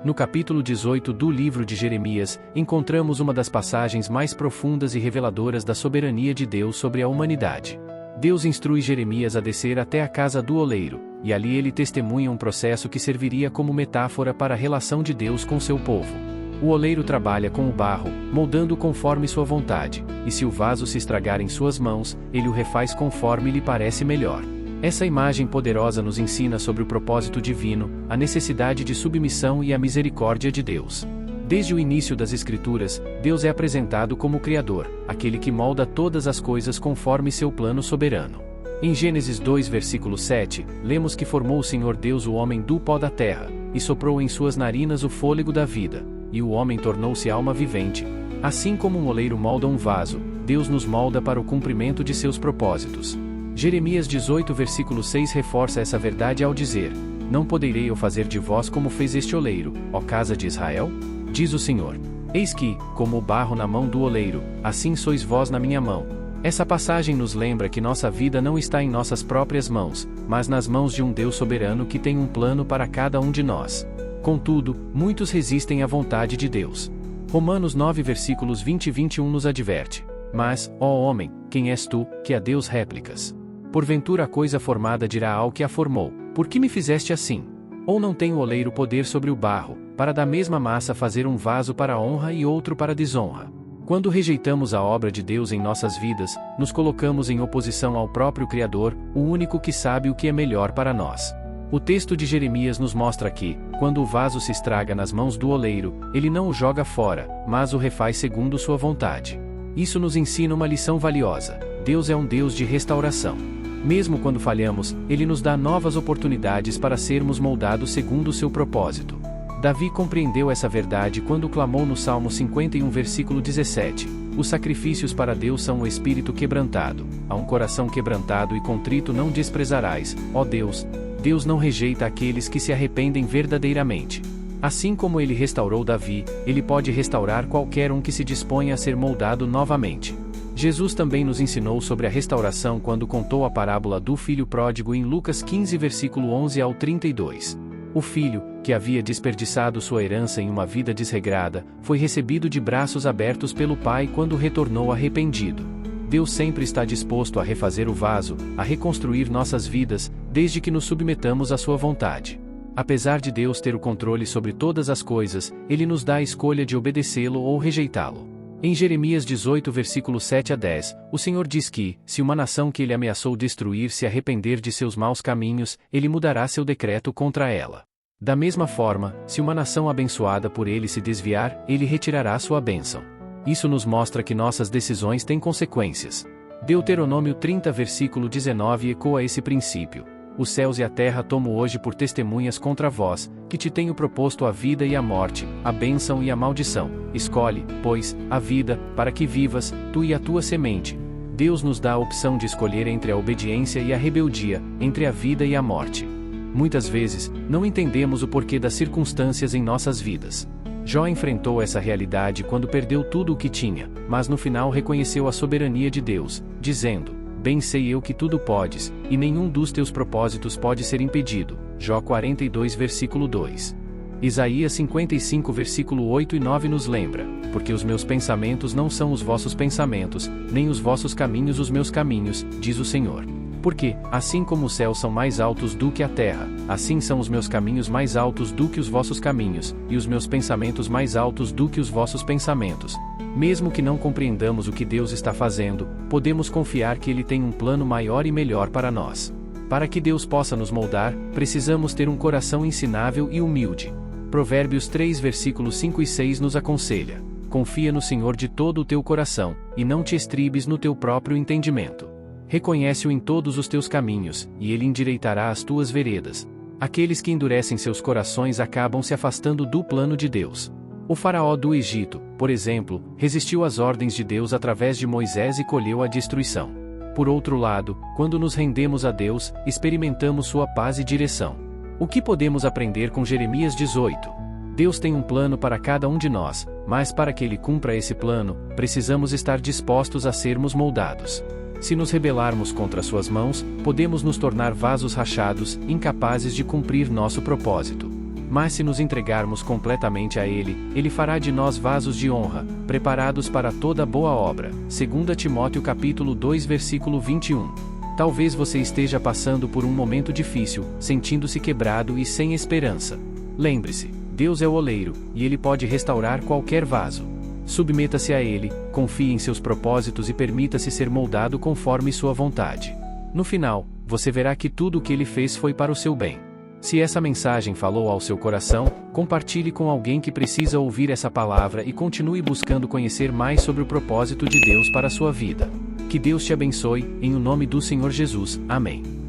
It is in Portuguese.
No capítulo 18 do livro de Jeremias, encontramos uma das passagens mais profundas e reveladoras da soberania de Deus sobre a humanidade. Deus instrui Jeremias a descer até a casa do oleiro, e ali ele testemunha um processo que serviria como metáfora para a relação de Deus com seu povo. O oleiro trabalha com o barro, moldando conforme sua vontade, e se o vaso se estragar em suas mãos, ele o refaz conforme lhe parece melhor. Essa imagem poderosa nos ensina sobre o propósito divino, a necessidade de submissão e a misericórdia de Deus. Desde o início das Escrituras, Deus é apresentado como o Criador, aquele que molda todas as coisas conforme seu plano soberano. Em Gênesis 2 versículo 7, lemos que formou o Senhor Deus o homem do pó da terra, e soprou em suas narinas o fôlego da vida, e o homem tornou-se alma vivente. Assim como um oleiro molda um vaso, Deus nos molda para o cumprimento de seus propósitos. Jeremias 18 versículo 6 reforça essa verdade ao dizer: Não poderei eu fazer de vós como fez este oleiro, ó casa de Israel? Diz o Senhor. Eis que, como o barro na mão do oleiro, assim sois vós na minha mão. Essa passagem nos lembra que nossa vida não está em nossas próprias mãos, mas nas mãos de um Deus soberano que tem um plano para cada um de nós. Contudo, muitos resistem à vontade de Deus. Romanos 9 versículos 20 e 21 nos adverte: Mas, ó homem, quem és tu, que a Deus réplicas? Porventura a coisa formada dirá ao que a formou: Por que me fizeste assim? Ou não tem o oleiro poder sobre o barro, para da mesma massa fazer um vaso para honra e outro para desonra? Quando rejeitamos a obra de Deus em nossas vidas, nos colocamos em oposição ao próprio Criador, o único que sabe o que é melhor para nós. O texto de Jeremias nos mostra que, quando o vaso se estraga nas mãos do oleiro, ele não o joga fora, mas o refaz segundo sua vontade. Isso nos ensina uma lição valiosa: Deus é um Deus de restauração. Mesmo quando falhamos, Ele nos dá novas oportunidades para sermos moldados segundo o seu propósito. Davi compreendeu essa verdade quando clamou no Salmo 51 versículo 17: Os sacrifícios para Deus são o espírito quebrantado, a um coração quebrantado e contrito não desprezarás, ó Deus. Deus não rejeita aqueles que se arrependem verdadeiramente. Assim como Ele restaurou Davi, Ele pode restaurar qualquer um que se disponha a ser moldado novamente. Jesus também nos ensinou sobre a restauração quando contou a parábola do filho pródigo em Lucas 15 versículo 11 ao 32. O filho, que havia desperdiçado sua herança em uma vida desregrada, foi recebido de braços abertos pelo pai quando retornou arrependido. Deus sempre está disposto a refazer o vaso, a reconstruir nossas vidas, desde que nos submetamos à sua vontade. Apesar de Deus ter o controle sobre todas as coisas, Ele nos dá a escolha de obedecê-lo ou rejeitá-lo. Em Jeremias 18 versículo 7 a 10, o Senhor diz que, se uma nação que Ele ameaçou destruir se arrepender de seus maus caminhos, Ele mudará seu decreto contra ela. Da mesma forma, se uma nação abençoada por Ele se desviar, Ele retirará sua bênção. Isso nos mostra que nossas decisões têm consequências. Deuteronômio 30 versículo 19 ecoa esse princípio: Os céus e a terra tomo hoje por testemunhas contra vós, que te tenho proposto a vida e a morte, a bênção e a maldição. Escolhe, pois, a vida, para que vivas, tu e a tua semente. Deus nos dá a opção de escolher entre a obediência e a rebeldia, entre a vida e a morte. Muitas vezes, não entendemos o porquê das circunstâncias em nossas vidas. Jó enfrentou essa realidade quando perdeu tudo o que tinha, mas no final reconheceu a soberania de Deus, dizendo: Bem sei eu que tudo podes, e nenhum dos teus propósitos pode ser impedido. Jó 42 versículo 2. Isaías 55 versículo 8 e 9 nos lembra: Porque os meus pensamentos não são os vossos pensamentos, nem os vossos caminhos os meus caminhos, diz o Senhor. Porque, assim como os céus são mais altos do que a terra, assim são os meus caminhos mais altos do que os vossos caminhos, e os meus pensamentos mais altos do que os vossos pensamentos. Mesmo que não compreendamos o que Deus está fazendo, podemos confiar que Ele tem um plano maior e melhor para nós. Para que Deus possa nos moldar, precisamos ter um coração ensinável e humilde. Provérbios 3 versículos 5 e 6 nos aconselha: Confia no Senhor de todo o teu coração, e não te estribes no teu próprio entendimento. Reconhece-o em todos os teus caminhos, e Ele endireitará as tuas veredas. Aqueles que endurecem seus corações acabam se afastando do plano de Deus. O faraó do Egito, por exemplo, resistiu às ordens de Deus através de Moisés e colheu a destruição. Por outro lado, quando nos rendemos a Deus, experimentamos sua paz e direção. O que podemos aprender com Jeremias 18? Deus tem um plano para cada um de nós, mas para que Ele cumpra esse plano, precisamos estar dispostos a sermos moldados. Se nos rebelarmos contra suas mãos, podemos nos tornar vasos rachados, incapazes de cumprir nosso propósito. Mas se nos entregarmos completamente a Ele, Ele fará de nós vasos de honra, preparados para toda boa obra. 2 Timóteo capítulo 2 versículo 21. Talvez você esteja passando por um momento difícil, sentindo-se quebrado e sem esperança. Lembre-se, Deus é o oleiro, e Ele pode restaurar qualquer vaso. Submeta-se a Ele, confie em seus propósitos e permita-se ser moldado conforme sua vontade. No final, você verá que tudo o que Ele fez foi para o seu bem. Se essa mensagem falou ao seu coração, compartilhe com alguém que precisa ouvir essa palavra e continue buscando conhecer mais sobre o propósito de Deus para a sua vida. Que Deus te abençoe, em o nome do Senhor Jesus. Amém.